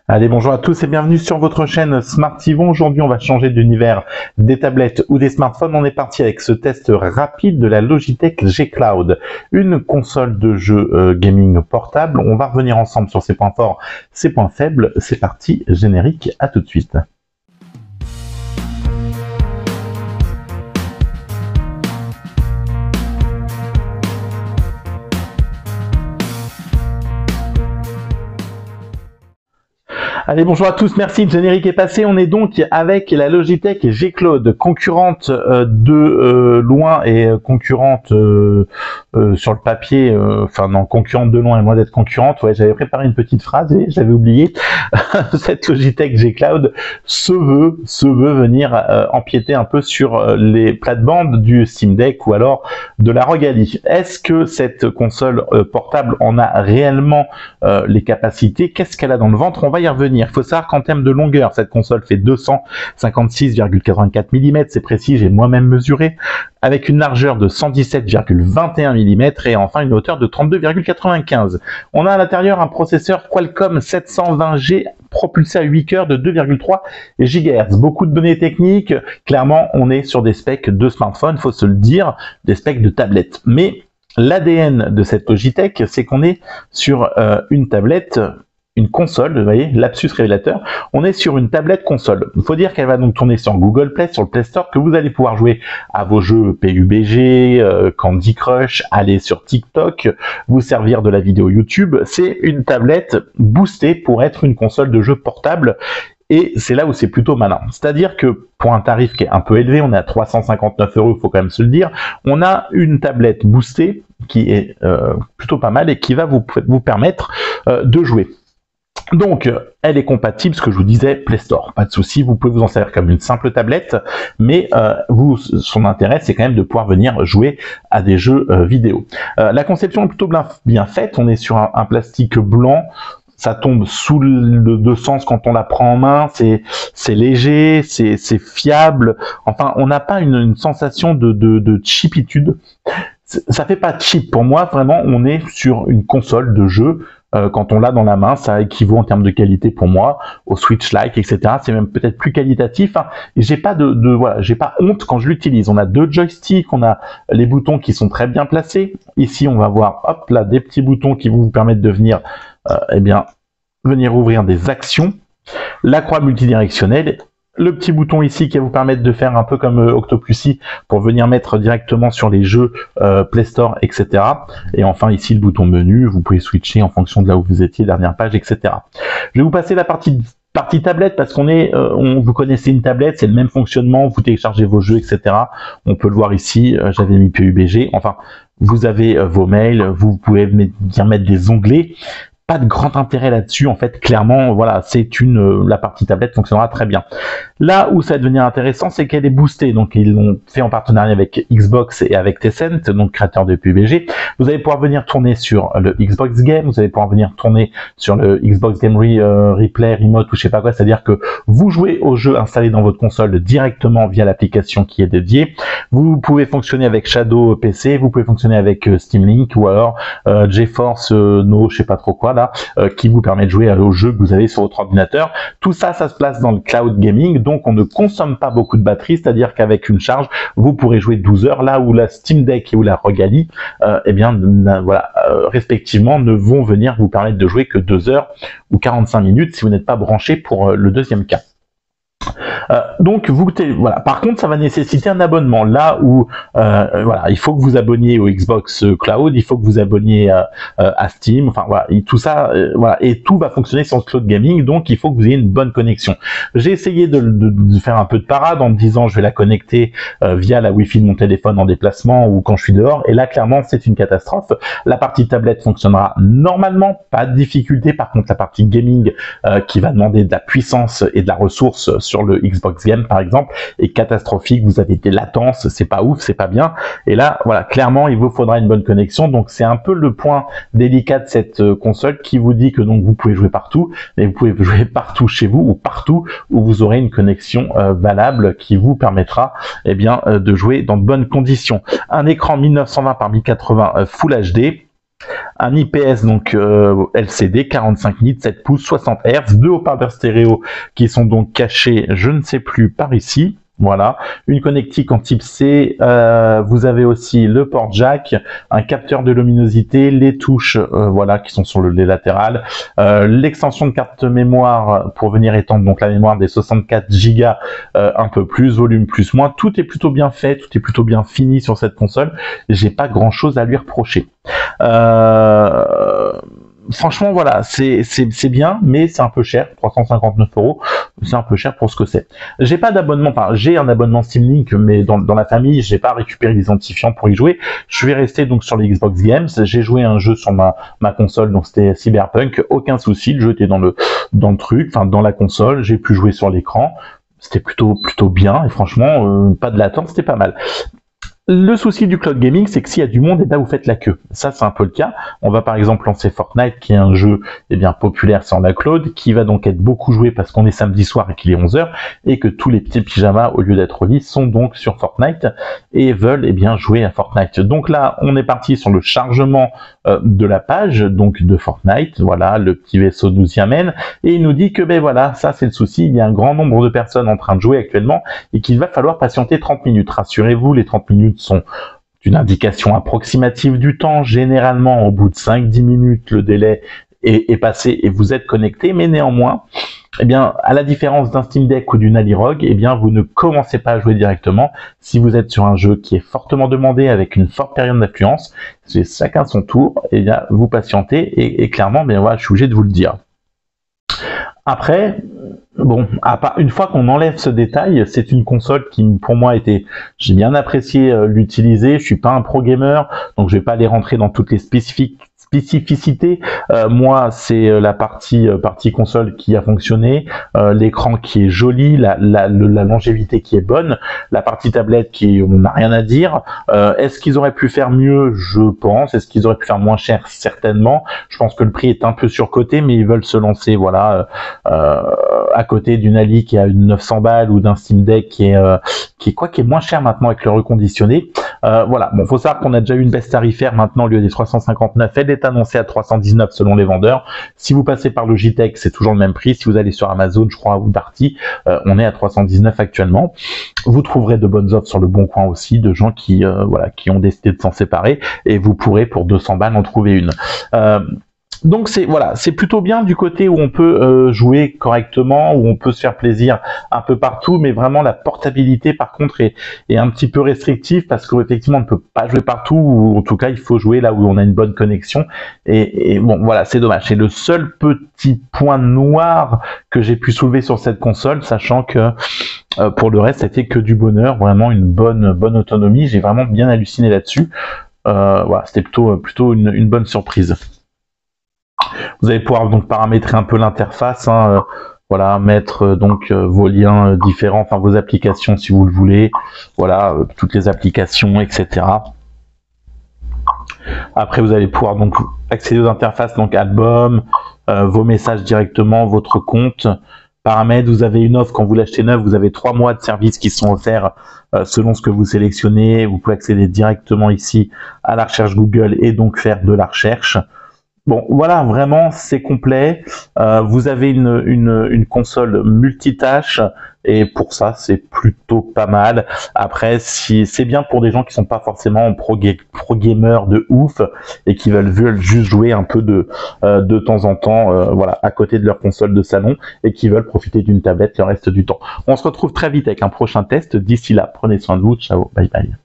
Allez, bonjour à tous et bienvenue sur votre chaîne Smart Yvon. Aujourd'hui, on va changer d'univers des tablettes ou des smartphones. On est parti avec ce test rapide de la Logitech G Cloud, une console de jeu gaming portable. On va revenir ensemble sur ses points forts, ses points faibles. C'est parti, générique, à tout de suite. Allez, bonjour à tous, merci, le générique est passé. On est donc avec la Logitech G Cloud, concurrente de loin et concurrente sur le papier, enfin non, concurrente de loin et loin d'être concurrente. Ouais, j'avais préparé une petite phrase et j'avais oublié. Cette Logitech G Cloud se veut venir empiéter un peu sur les plates-bandes du Steam Deck ou alors de la ROG Ally. Est-ce que cette console portable en a réellement les capacités? Qu'est-ce qu'elle a dans le ventre? On va y revenir. Il faut savoir qu'en termes de longueur, cette console fait 256,84 mm, c'est précis, j'ai moi-même mesuré, avec une largeur de 117,21 mm et enfin une hauteur de 32,95. On a à l'intérieur un processeur Qualcomm 720G propulsé à 8 cœurs de 2,3 GHz. Beaucoup de données techniques, clairement on est sur des specs de smartphone, faut se le dire, des specs de tablette. Mais l'ADN de cette Logitech, c'est qu'on est sur une tablette, une console, vous voyez, lapsus révélateur, on est sur une tablette console. Il faut dire qu'elle va donc tourner sur Google Play, sur le Play Store, que vous allez pouvoir jouer à vos jeux PUBG, Candy Crush, aller sur TikTok, vous servir de la vidéo YouTube. C'est une tablette boostée pour être une console de jeu portable. Et c'est là où c'est plutôt malin. C'est-à-dire que pour un tarif qui est un peu élevé, on est à 359 €, il faut quand même se le dire, on a une tablette boostée qui est plutôt pas mal et qui va vous permettre de jouer. Donc, elle est compatible, ce que je vous disais, Play Store, pas de souci, vous pouvez vous en servir comme une simple tablette, mais son intérêt, c'est quand même de pouvoir venir jouer à des jeux vidéo. La conception est plutôt bien faite, on est sur un plastique blanc, ça tombe sous le deux sens quand on la prend en main, c'est léger, c'est fiable, enfin, on n'a pas une sensation de cheapitude. Ça fait pas cheap, pour moi, vraiment, on est sur une console de jeu. Quand on l'a dans la main, ça équivaut en termes de qualité pour moi au Switch-like, etc. C'est même peut-être plus qualitatif. Hein. Et j'ai pas voilà, j'ai pas honte quand je l'utilise. On a deux joysticks, on a les boutons qui sont très bien placés. Ici, on va voir, hop là, des petits boutons qui vont vous permettre de venir, venir ouvrir des actions. La croix multidirectionnelle. Le petit bouton ici qui va vous permettre de faire un peu comme Octopussy pour venir mettre directement sur les jeux Play Store, etc. Et enfin ici le bouton menu, vous pouvez switcher en fonction de là où vous étiez, dernière page, etc. Je vais vous passer la partie tablette parce qu'on est, vous connaissez une tablette, c'est le même fonctionnement, vous téléchargez vos jeux, etc. On peut le voir ici, j'avais mis PUBG, enfin vous avez vos mails, vous pouvez bien mettre des onglets. Pas de grand intérêt là-dessus, en fait, clairement, voilà, la partie tablette fonctionnera très bien. Là où ça va devenir intéressant, c'est qu'elle est boostée, donc ils l'ont fait en partenariat avec Xbox et avec Tencent, donc créateur de PUBG. Vous allez pouvoir venir tourner sur le Xbox Game, vous allez pouvoir venir tourner sur le Xbox Game Replay, Remote ou je sais pas quoi, c'est-à-dire que vous jouez au jeu installé dans votre console directement via l'application qui est dédiée. Vous pouvez fonctionner avec Shadow PC, vous pouvez fonctionner avec Steam Link ou alors GeForce No, je sais pas trop quoi là, qui vous permet de jouer aux jeux que vous avez sur votre ordinateur. Tout ça, ça se place dans le cloud gaming, donc on ne consomme pas beaucoup de batterie, c'est-à-dire qu'avec une charge, vous pourrez jouer 12 heures, là où la Steam Deck et ou la ROG Ally, voilà, respectivement, ne vont venir vous permettre de jouer que 2 heures ou 45 minutes si vous n'êtes pas branché pour le deuxième cas. Donc voilà. Par contre, ça va nécessiter un abonnement. Là où voilà, il faut que vous abonniez au Xbox Cloud, il faut que vous abonniez à Steam. Enfin voilà, et tout ça, voilà, et tout va fonctionner sur le cloud gaming. Donc il faut que vous ayez une bonne connexion. J'ai essayé de faire un peu de parade en me disant je vais la connecter via la Wi-Fi de mon téléphone en déplacement ou quand je suis dehors. Et là, clairement, c'est une catastrophe. La partie tablette fonctionnera normalement, pas de difficulté. Par contre, la partie gaming qui va demander de la puissance et de la ressource sur le Xbox Game par exemple est catastrophique, vous avez des latences, c'est pas ouf, c'est pas bien, et là voilà, clairement il vous faudra une bonne connexion. Donc c'est un peu le point délicat de cette console qui vous dit que donc vous pouvez jouer partout, mais vous pouvez jouer partout chez vous ou partout où vous aurez une connexion valable qui vous permettra de jouer dans de bonnes conditions. Un écran 1920 par 1080 Full HD, Un IPS donc LCD 45 nits, 7 pouces, 60 Hz, deux haut-parleurs stéréo qui sont donc cachés, je ne sais plus, par ici. Voilà, une connectique en type C, vous avez aussi le port jack, un capteur de luminosité, les touches voilà qui sont sur les latérales, l'extension de carte mémoire pour venir étendre donc la mémoire des 64 Go un peu plus, volume plus moins, tout est plutôt bien fait, tout est plutôt bien fini sur cette console, j'ai pas grand chose à lui reprocher. Franchement, voilà, c'est bien, mais c'est un peu cher, 359 €, c'est un peu cher pour ce que c'est. J'ai pas d'abonnement, enfin, j'ai un abonnement Steam Link, mais dans la famille, j'ai pas récupéré l'identifiant pour y jouer. Je vais rester donc sur les Xbox Games. J'ai joué un jeu sur ma console, donc c'était Cyberpunk, aucun souci, le jeu était dans le truc, enfin dans la console, j'ai pu jouer sur l'écran. C'était plutôt bien, et franchement, pas de latence, c'était pas mal. Le souci du cloud gaming, c'est que s'il y a du monde, et ben vous faites la queue. Ça, c'est un peu le cas. On va par exemple lancer Fortnite, qui est un jeu bien populaire sur la cloud, qui va donc être beaucoup joué parce qu'on est samedi soir et qu'il est 11 h, et que tous les petits pyjamas, au lieu d'être au lit, sont donc sur Fortnite et veulent bien jouer à Fortnite. Donc là, on est parti sur le chargement de la page donc de Fortnite. Voilà, le petit vaisseau nous y amène et il nous dit que voilà, ça c'est le souci. Il y a un grand nombre de personnes en train de jouer actuellement et qu'il va falloir patienter 30 minutes. Rassurez-vous, les 30 minutes sont une indication approximative du temps. Généralement, au bout de 5-10 minutes, le délai est passé et vous êtes connecté, mais néanmoins, à la différence d'un Steam Deck ou d'une Alirog, vous ne commencez pas à jouer directement. Si vous êtes sur un jeu qui est fortement demandé avec une forte période d'affluence, c'est chacun son tour, vous patientez et clairement, voilà, je suis obligé de vous le dire. Après, bon, une fois qu'on enlève ce détail, c'est une console qui, pour moi, j'ai bien apprécié l'utiliser. Je suis pas un pro gamer, donc je vais pas aller rentrer dans toutes les spécificité. Moi, c'est la partie console qui a fonctionné, l'écran qui est joli, la longévité qui est bonne, la partie tablette qui, on n'a rien à dire. Est-ce qu'ils auraient pu faire mieux? Je pense. Est-ce qu'ils auraient pu faire moins cher? Certainement. Je pense que le prix est un peu surcoté, mais ils veulent se lancer, voilà, à côté d'une Ali qui a une 900 balles ou d'un Steam Deck qui est moins cher maintenant avec le reconditionné. Voilà. Bon, faut savoir qu'on a déjà eu une baisse tarifaire maintenant au lieu des 359. Elle est annoncée à 319 selon les vendeurs. Si vous passez par Logitech, c'est toujours le même prix. Si vous allez sur Amazon, je crois, ou Darty, on est à 319 actuellement. Vous trouverez de bonnes offres sur le Bon Coin aussi, de gens qui ont décidé de s'en séparer, et vous pourrez pour 200 balles en trouver une. Donc c'est plutôt bien du côté où on peut jouer correctement, où on peut se faire plaisir un peu partout, mais vraiment la portabilité par contre est un petit peu restrictive parce qu'effectivement on ne peut pas jouer partout, ou en tout cas il faut jouer là où on a une bonne connexion, et bon voilà, c'est dommage. C'est le seul petit point noir que j'ai pu soulever sur cette console, sachant que pour le reste c'était que du bonheur, vraiment une bonne autonomie. J'ai vraiment bien halluciné là-dessus. Voilà, c'était plutôt une bonne surprise. Vous allez pouvoir donc paramétrer un peu l'interface, hein, voilà, mettre donc vos liens différents, enfin vos applications si vous le voulez, voilà, toutes les applications, etc. Après, vous allez pouvoir donc accéder aux interfaces, donc album, vos messages directement, votre compte, paramètres. Vous avez une offre quand vous l'achetez neuf, vous avez 3 mois de services qui sont offerts selon ce que vous sélectionnez. Vous pouvez accéder directement ici à la recherche Google et donc faire de la recherche. Bon, voilà, vraiment, c'est complet. Vous avez une console multitâche, et pour ça, c'est plutôt pas mal. Après, si c'est bien pour des gens qui sont pas forcément pro gamer de ouf et qui veulent juste jouer un peu de temps en temps, voilà, à côté de leur console de salon, et qui veulent profiter d'une tablette le reste du temps. On se retrouve très vite avec un prochain test. D'ici là, prenez soin de vous. Ciao, bye bye.